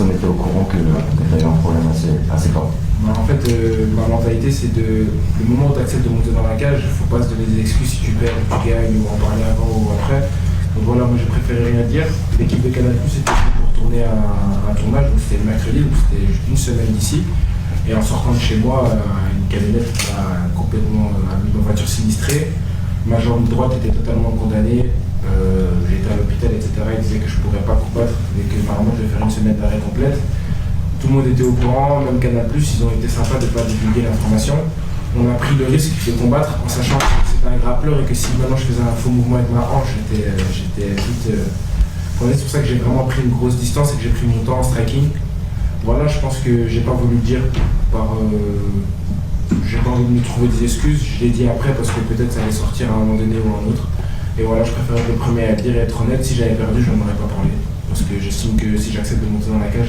personne n'était au courant que tu avais un problème assez fort. Bah, en fait, ma mentalité, c'est le moment où tu acceptes de monter dans la cage, il ne faut pas se donner des excuses si tu perds, ou tu gagnes, ou en parler avant ou après. Donc voilà, moi j'ai préféré rien dire. L'équipe de Canal+ était venue pour tourner un tournage, donc c'était le mercredi, donc c'était juste une semaine d'ici. Et en sortant de chez moi, une camionnette m'a complètement mis ma voiture sinistrée. Ma jambe droite était totalement condamnée. J'étais à l'hôpital, etc. Ils disaient que je ne pourrais pas combattre et que apparemment je vais faire une semaine d'arrêt complète. Tout le monde était au courant, même Canal+, ils ont été sympas de ne pas divulguer l'information. On a pris le risque de combattre en sachant que c'était un grappleur et que si maintenant je faisais un faux mouvement avec ma hanche, j'étais toute... C'est pour ça que j'ai vraiment pris une grosse distance et que j'ai pris mon temps en striking. Voilà, je pense que j'ai pas voulu le dire j'ai pas envie de me trouver des excuses, je l'ai dit après parce que peut-être ça allait sortir à un moment donné ou à un autre. Et voilà, je préfère être le premier à le dire et être honnête. Si j'avais perdu, je n'en aurais pas parlé. Parce que j'estime que si j'accepte de monter dans la cage,